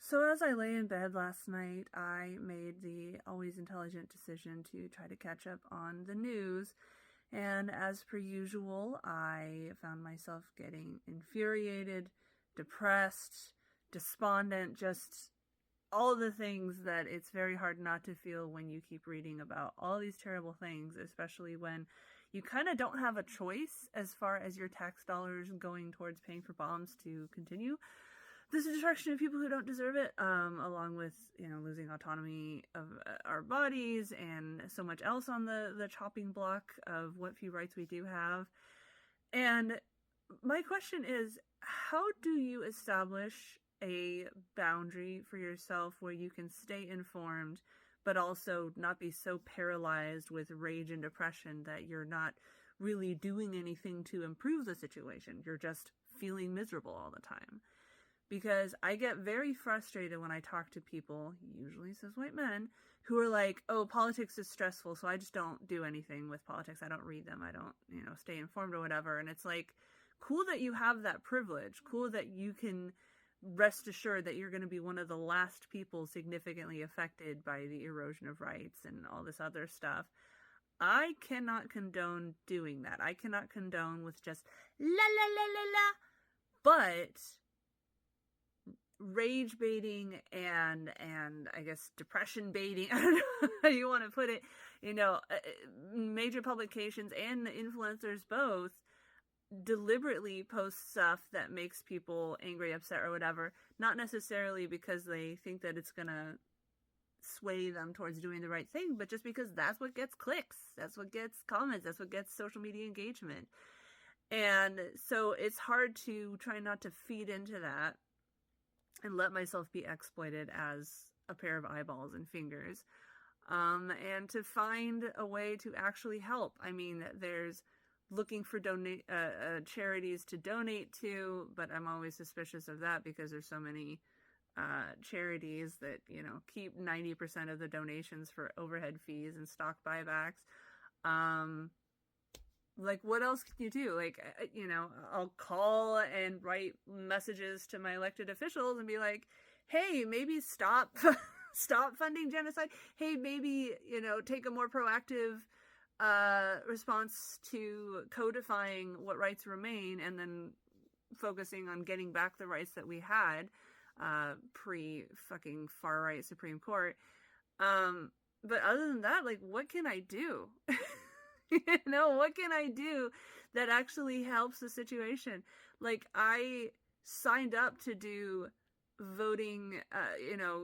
So as I lay in bed last night, I made the always intelligent decision to try to catch up on the news. And as per usual, I found myself getting infuriated, depressed, despondent, just all the things that it's very hard not to feel when you keep reading about all these terrible things, especially when you kind of don't have a choice as far as your tax dollars going towards paying for bombs to continue this destruction of people who don't deserve it, along with, losing autonomy of our bodies and so much else on the chopping block of what few rights we do have. And my question is, how do you establish a boundary for yourself where you can stay informed, but also not be so paralyzed with rage and depression that you're not really doing anything to improve the situation? You're just feeling miserable all the time. Because I get very frustrated when I talk to people, usually cis white men, who are like, oh, politics is stressful, so I just don't do anything with politics. I don't read them. I don't, stay informed or whatever. And it's like, cool that you have that privilege. Cool that you can rest assured that you're going to be one of the last people significantly affected by the erosion of rights and all this other stuff. I cannot condone doing that. I cannot condone with just la la la la la. But rage baiting and I guess depression baiting, I don't know how you want to put it, major publications and influencers both deliberately post stuff that makes people angry, upset, or whatever, not necessarily because they think that it's gonna sway them towards doing the right thing, but just because that's what gets clicks, that's what gets comments, that's what gets social media engagement. And so it's hard to try not to feed into that and let myself be exploited as a pair of eyeballs and fingers, and to find a way to actually help. I mean, there's looking for charities to donate to, but I'm always suspicious of that because there's so many charities that, keep 90% of the donations for overhead fees and stock buybacks. Like, what else can you do? Like, I'll call and write messages to my elected officials and be like, hey, maybe stop funding genocide. Hey, maybe, take a more proactive response to codifying what rights remain and then focusing on getting back the rights that we had pre-fucking far-right Supreme Court. But other than that, like, what can I do? What can I do that actually helps the situation? Like, I signed up to do voting,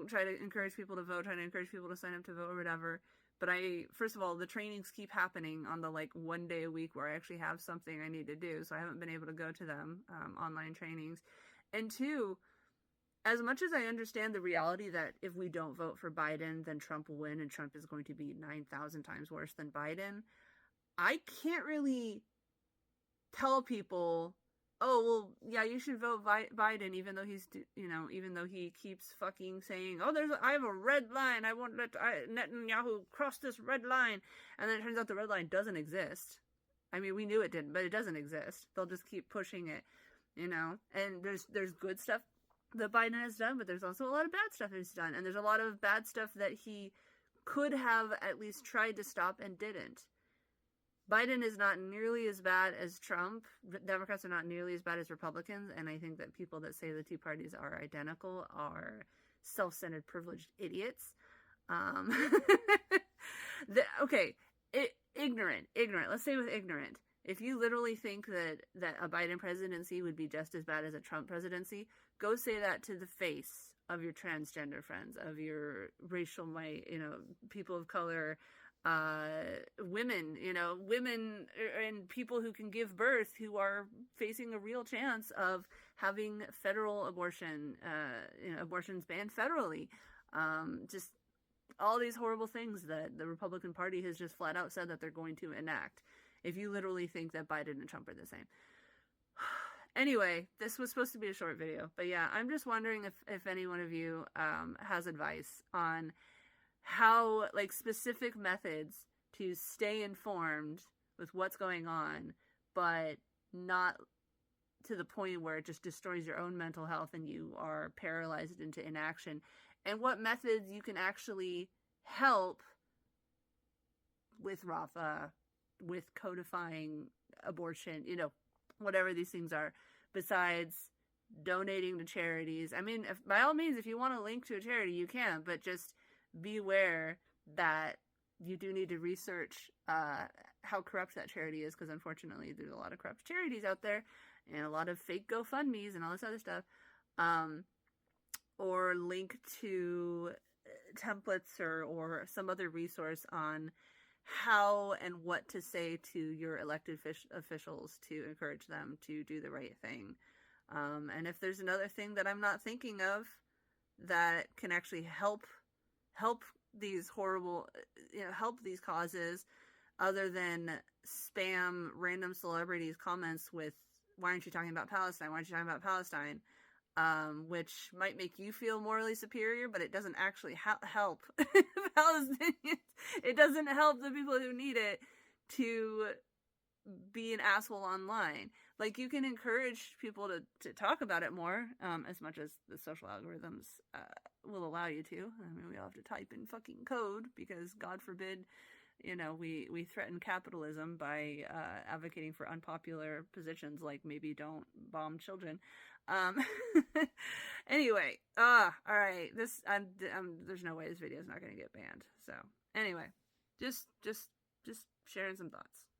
try to encourage people to vote, trying to encourage people to sign up to vote or whatever. But first of all, the trainings keep happening on the, 1 day a week where I actually have something I need to do. So I haven't been able to go to them, online trainings. And two, as much as I understand the reality that if we don't vote for Biden, then Trump will win and Trump is going to be 9,000 times worse than Biden, I can't really tell people, oh, well, yeah, you should vote Biden, even though even though he keeps fucking saying, oh, I have a red line. I won't let Netanyahu cross this red line. And then it turns out the red line doesn't exist. I mean, we knew it didn't, but it doesn't exist. They'll just keep pushing it, and there's good stuff that Biden has done, but there's also a lot of bad stuff he's done. And there's a lot of bad stuff that he could have at least tried to stop and didn't. Biden is not nearly as bad as Trump. Democrats are not nearly as bad as Republicans. And I think that people that say the two parties are identical are self-centered, privileged idiots. Ignorant. Let's say with ignorant. If you literally think that a Biden presidency would be just as bad as a Trump presidency, go say that to the face of your transgender friends, of your racial, people of color, women and people who can give birth who are facing a real chance of having federal abortion, abortions banned federally. Just all these horrible things that the Republican Party has just flat out said that they're going to enact. If you literally think that Biden and Trump are the same. Anyway, this was supposed to be a short video, but yeah, I'm just wondering if any one of you has advice on how, specific methods to stay informed with what's going on, but not to the point where it just destroys your own mental health and you are paralyzed into inaction, and what methods you can actually help with Rafah, with codifying abortion, whatever these things are, besides donating to charities. I mean, by all means, if you want to link to a charity, you can, but just beware that you do need to research how corrupt that charity is, because unfortunately there's a lot of corrupt charities out there and a lot of fake GoFundMes and all this other stuff. Or link to templates or some other resource on how and what to say to your elected officials to encourage them to do the right thing. And if there's another thing that I'm not thinking of that can actually help these horrible, help these causes, other than spam random celebrities' comments with, why aren't you talking about Palestine? Why aren't you talking about Palestine? Which might make you feel morally superior, but it doesn't actually help Palestinians. It doesn't help the people who need it to be an asshole online. Like, you can encourage people to talk about it more, as much as the social algorithms will allow you to. I mean, we all have to type in fucking code because, God forbid, we threaten capitalism by advocating for unpopular positions like maybe don't bomb children. Anyway, all right. There's no way this video is not going to get banned. So anyway, just sharing some thoughts.